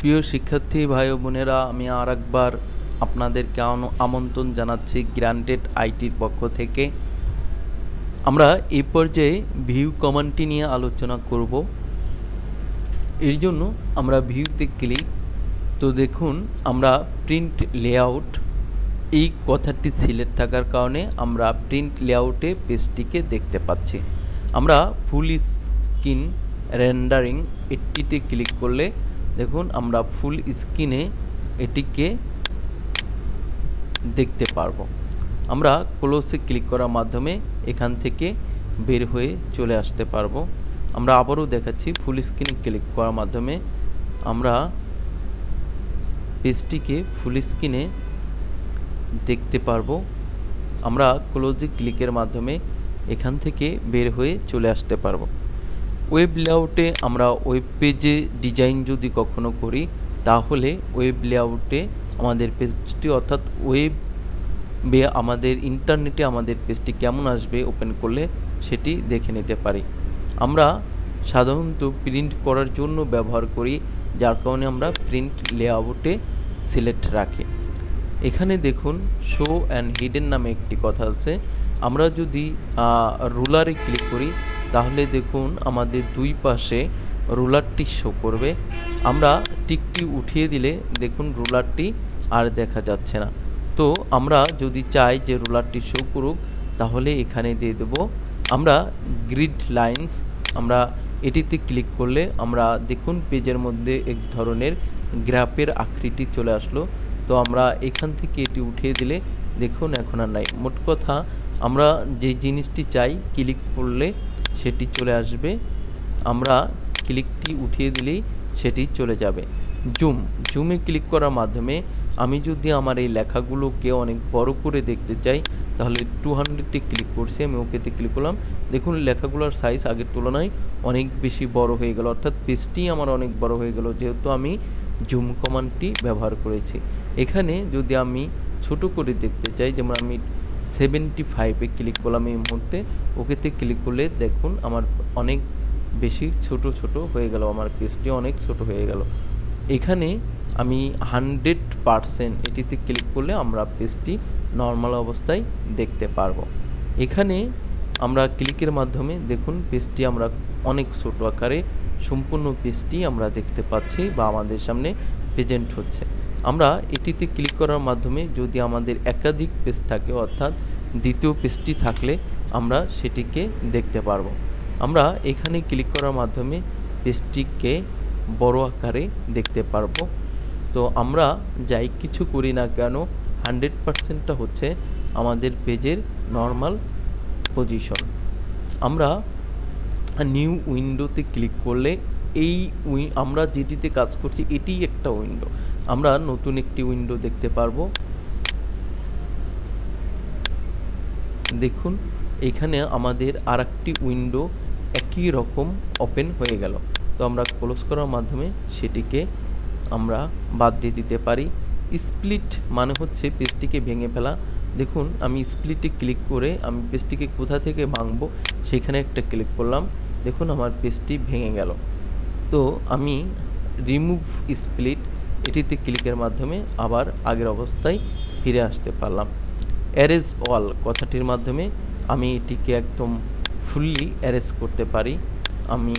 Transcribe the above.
প্রিয় শিক্ষার্থী ভাই ও বোনেরা, আমি আরেকবার আপনাদেরকে আমন্ত্রণ জানাচ্ছি গ্রান্টেড আইটির পক্ষ থেকে। আমরা এই পর্যায়ে ভিউ কমান্ডটি নিয়ে আলোচনা করব। এর জন্য আমরা ভিউতে ক্লিক, তো দেখুন আমরা প্রিন্ট লেআউট এই কথাটি সিলেক্ট থাকার কারণে আমরা প্রিন্ট লেআউটে পেজটিকে দেখতে পাচ্ছি। আমরা ফুল স্ক্রিন রেন্ডারিং এটিতে ক্লিক করলে দেখুন আমরা ফুল স্ক্রিনে এটিকে দেখতে পারবো। আমরা ক্লোজে ক্লিক করার মাধ্যমে এখান থেকে বের হয়ে চলে আসতে পারবো। আমরা আবারও দেখাচ্ছি, ফুল স্ক্রিনে ক্লিক করার মাধ্যমে আমরা পেজটিকে ফুল স্ক্রিনে দেখতে পারবো। আমরা ক্লোজে ক্লিকের মাধ্যমে এখান থেকে বের হয়ে চলে আসতে পারবো। ওয়েব লেআউটে আমরা ওয়েব পেজে ডিজাইন যদি কখনো করি, তাহলে ওয়েব লেআউটে আমাদের পেজটি অর্থাৎ ওয়েবে আমাদের ইন্টারনেটে আমাদের পেজটি কেমন আসবে ওপেন করলে সেটি দেখে নিতে পারি। আমরা সাধারণত প্রিন্ট করার জন্য ব্যবহার করি, যার কারণে আমরা প্রিন্ট লেআউটে সিলেক্ট রাখি। এখানে দেখুন শো অ্যান্ড হিডেন নামে একটি কথা আছে। আমরা যদি রুলারে ক্লিক করি তাহলে দেখুন আমাদের দুই পাশে রুলারটি শো করবে। আমরা টিকটি উঠিয়ে দিলে দেখুন রুলারটি আর দেখা যাচ্ছে না। তো আমরা যদি চাই যে রুলারটি শো করুক, তাহলে এখানে দিয়ে দেব আমরা গ্রিড লাইন্স। আমরা এটিতে ক্লিক করলে আমরা দেখুন পেজের মধ্যে এক ধরনের গ্রাফের আকৃতি চলে আসলো। তো আমরা এখান থেকে এটি উঠিয়ে দিলে দেখুন এখন আর নাই। মোট কথা আমরা যে জিনিসটি চাই ক্লিক করলে সেটি চলে আসবে, আমরা ক্লিকটি উঠিয়ে দিলেই সেটি চলে যাবে। জুমে ক্লিক করার মাধ্যমে আমি যদি আমার এই লেখাগুলোকে অনেক বড় করে দেখতে চাই, তাহলে 200-তে ক্লিক করছি, আমি ওকেতে ক্লিক করলাম। দেখুন লেখাগুলোর সাইজ আগের তুলনায় অনেক বেশি বড় হয়ে গেল, অর্থাৎ পেজটি আমার অনেক বড় হয়ে গেল, যেহেতু আমি জুম কমান্ডটি ব্যবহার করেছি। এখানে যদি আমি ছোট করে দেখতে চাই, যেমন আমি 75-এ ক্লিক করলাম এই মুহূর্তে, ওকেতে ক্লিক করলে দেখুন আমার অনেক বেশি ছোট হয়ে গেল, আমার পেজটি অনেক ছোট হয়ে গেল। এখানে আমি 100% এটিতে ক্লিক করলে আমরা পেজটি নর্মাল অবস্থায় দেখতে পারবো। এখানে আমরা ক্লিকের মাধ্যমে দেখুন পেজটি আমরা অনেক ছোট আকারে সম্পূর্ণ পেজটি আমরা দেখতে পাচ্ছি বা আমাদের সামনে প্রেজেন্ট হচ্ছে। আমরা এটিতে ক্লিক করার মাধ্যমে যদি আমাদের একাধিক পেজ থাকে, অর্থাৎ দ্বিতীয় পেজটি থাকলে আমরা সেটিকে দেখতে পারবো। আমরা এখানে ক্লিক করার মাধ্যমে পেজটিকে বড় আকারে দেখতে পারবো। তো আমরা যাই কিছু করি না কেন 100%টা হচ্ছে আমাদের পেজের নর্মাল পজিশন। আমরা নিউ উইন্ডোতে ক্লিক করলে এই আমরা যেটিতে কাজ করছি এটি একটা উইন্ডো, আমরা নতুন একটি উইন্ডো দেখতে পারবো। দেখুন এখানে আমাদের আরেকটি উইন্ডো একই রকম ওপেন হয়ে গেল। তো আমরা ক্লোজ করার মাধ্যমে সেটিকে আমরা বাদ দিয়ে দিতে পারি। স্প্লিট মানে হচ্ছে পেজটিকে ভেঙে ফেলা। দেখুন আমি স্প্লিটে ক্লিক করে আমি পেজটিকে কোথা থেকে ভাঙবো সেখানে একটা ক্লিক করলাম, দেখুন আমার পেজটি ভেঙে গেল। তো আমি রিমুভ স্প্লিট এটিতে ক্লিকের মাধ্যমে আবার আগের অবস্থায় ফিরে আসতে পারলাম। অ্যারেজ অল কথাটির মাধ্যমে আমি এটিকে একদম ফুললি অ্যারেজ করতে পারি। আমি